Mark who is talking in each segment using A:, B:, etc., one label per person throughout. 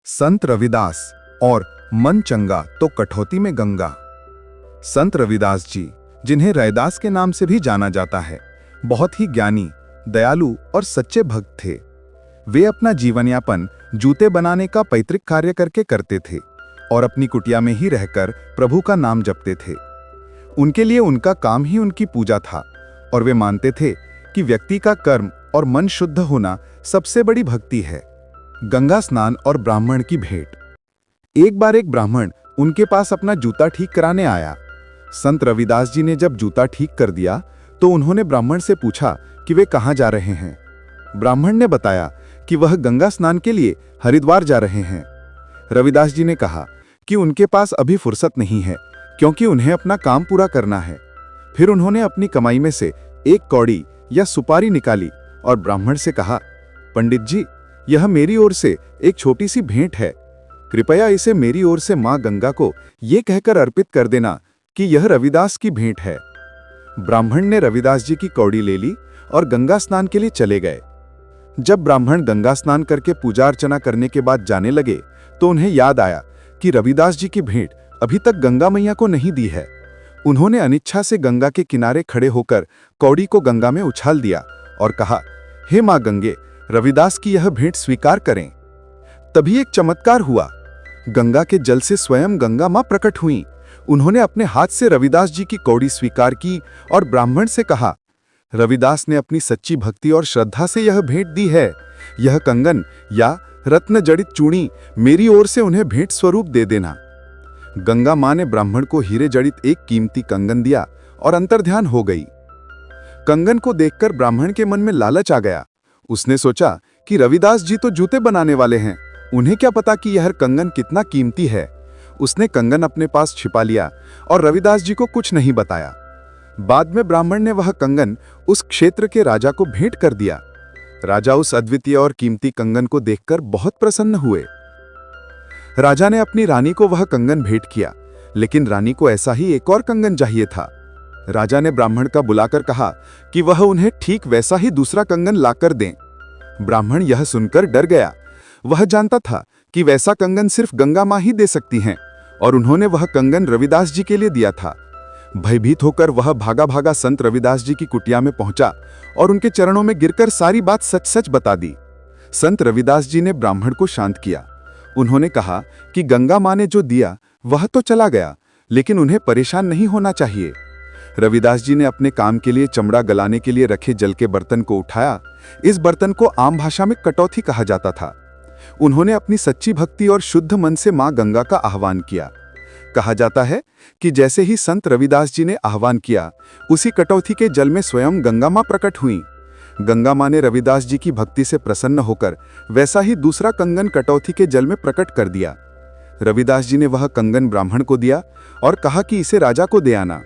A: संत रविदास और मन चंगा तो कठौती में गंगा। संत रविदास जी, जिन्हें रैदास के नाम से भी जाना जाता है, बहुत ही ज्ञानी, दयालु और सच्चे भक्त थे। वे अपना जीवनयापन जूते बनाने का पैतृक कार्य करके करते थे और अपनी कुटिया में ही रहकर प्रभु का नाम जपते थे। उनके लिए उनका काम ही उनकी पूजा था और वे मानते थे कि व्यक्ति का कर्म और मन शुद्ध होना सबसे बड़ी भक्ति है। गंगा स्नान और ब्राह्मण की भेंट। एक बार एक ब्राह्मण उनके पास अपना जूता ठीक कराने आया। संत रविदास जी ने जब जूता ठीक कर दिया तो उन्होंने ब्राह्मण से पूछा कि वे कहाँ जा रहे हैं। ब्राह्मण ने बताया कि वह गंगा स्नान के लिए हरिद्वार जा रहे हैं। रविदास जी ने कहा कि उनके पास अभी फुर्सत नहीं है क्योंकि उन्हें अपना काम पूरा करना है। फिर उन्होंने अपनी कमाई में से एक कौड़ी या सुपारी निकाली और ब्राह्मण से कहा, पंडित जी, यह मेरी ओर से एक छोटी सी भेंट है, कृपया इसे मेरी ओर से मां गंगा को ये कहकर अर्पित कर देना कि यह रविदास की भेंट है। ब्राह्मण ने रविदास जी की कौड़ी ले ली और गंगा स्नान के लिए चले गए। जब ब्राह्मण गंगा स्नान करके पूजा अर्चना करने के बाद जाने लगे तो उन्हें याद आया कि रविदास जी की भेंट अभी तक गंगा मैया को नहीं दी है। उन्होंने अनिच्छा से गंगा के किनारे खड़े होकर कौड़ी को गंगा में उछाल दिया और कहा, हे मां गंगे, रविदास की यह भेंट स्वीकार करें। तभी एक चमत्कार हुआ। गंगा के जल से स्वयं गंगा मां प्रकट हुईं। उन्होंने अपने हाथ से रविदास जी की कौड़ी स्वीकार की और ब्राह्मण से कहा, रविदास ने अपनी सच्ची भक्ति और श्रद्धा से यह भेंट दी है। यह कंगन या रत्न जड़ित चूड़ी मेरी ओर से उन्हें भेंट स्वरूप दे देना। गंगा मां ने ब्राह्मण को हीरे जड़ित एक कीमती कंगन दिया और अंतर्ध्यान हो गई। कंगन को देखकर ब्राह्मण के मन में लालच आ गया। उसने सोचा कि रविदास जी तो जूते बनाने वाले हैं, उन्हें क्या पता कि यह कंगन कितना कीमती है। उसने कंगन अपने पास छिपा लिया और रविदास जी को कुछ नहीं बताया। बाद में ब्राह्मण ने वह कंगन उस क्षेत्र के राजा को भेंट कर दिया। राजा उस अद्वितीय और कीमती कंगन को देखकर बहुत प्रसन्न हुए। राजा ने अपनी रानी को वह कंगन भेंट किया, लेकिन रानी को ऐसा ही एक और कंगन चाहिए था। राजा ने ब्राह्मण का बुलाकर कहा कि वह उन्हें ठीक वैसा ही दूसरा कंगन लाकर दें। ब्राह्मण यह सुनकर डर गया। वह जानता था कि वैसा कंगन सिर्फ गंगा मां ही दे सकती हैं और उन्होंने वह कंगन रविदास जी के लिए दिया था। भयभीत होकर वह भागा भागा संत रविदास जी की कुटिया में पहुंचा और उनके चरणों में गिरकर सारी बात सच सच बता दी। संत रविदास जी ने ब्राह्मण को शांत किया। उन्होंने कहा कि गंगा मां ने जो दिया वह तो चला गया, लेकिन उन्हें परेशान नहीं होना चाहिए। रविदास जी ने अपने काम के लिए चमड़ा गलाने के लिए रखे जल के बर्तन को उठाया। इस बर्तन को आम भाषा में कटौती कहा जाता था। उन्होंने अपनी सच्ची भक्ति और शुद्ध मन से मां गंगा का आह्वान किया। कहा जाता है कि जैसे ही संत रविदास जी ने आह्वान किया, उसी कटौती के जल में स्वयं गंगा मां प्रकट हुईं। गंगा मां ने रविदास जी की भक्ति से प्रसन्न होकर वैसा ही दूसरा कंगन कटौती के जल में प्रकट कर दिया। रविदास जी ने वह कंगन ब्राह्मण को दिया और कहा कि इसे राजा को दे आना।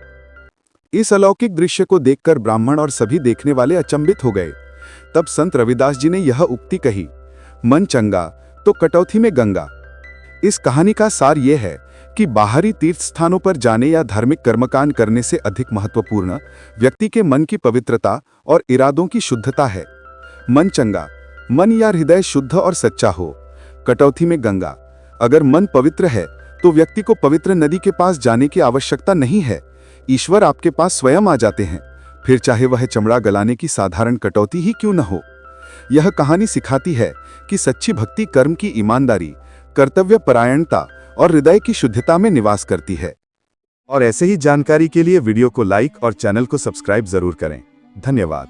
A: इस अलौकिक दृश्य को देखकर ब्राह्मण और सभी देखने वाले अचंभित हो गए। तब संत रविदास जी ने यह उक्ति कही, मन चंगा तो कटौती में गंगा। इस कहानी का सार यह है कि बाहरी तीर्थ स्थानों पर जाने या धार्मिक कर्मकांड करने से अधिक महत्वपूर्ण व्यक्ति के मन की पवित्रता और इरादों की शुद्धता है। मन चंगा, मन या हृदय शुद्ध और सच्चा हो। कटौती में गंगा, अगर मन पवित्र है तो व्यक्ति को पवित्र नदी के पास जाने की आवश्यकता नहीं है। ईश्वर आपके पास स्वयं आ जाते हैं, फिर चाहे वह चमड़ा गलाने की साधारण कटौती ही क्यों न हो। यह कहानी सिखाती है कि सच्ची भक्ति कर्म की ईमानदारी, कर्तव्य परायणता और हृदय की शुद्धता में निवास करती है। और ऐसे ही जानकारी के लिए वीडियो को लाइक और चैनल को सब्सक्राइब जरूर करें। धन्यवाद।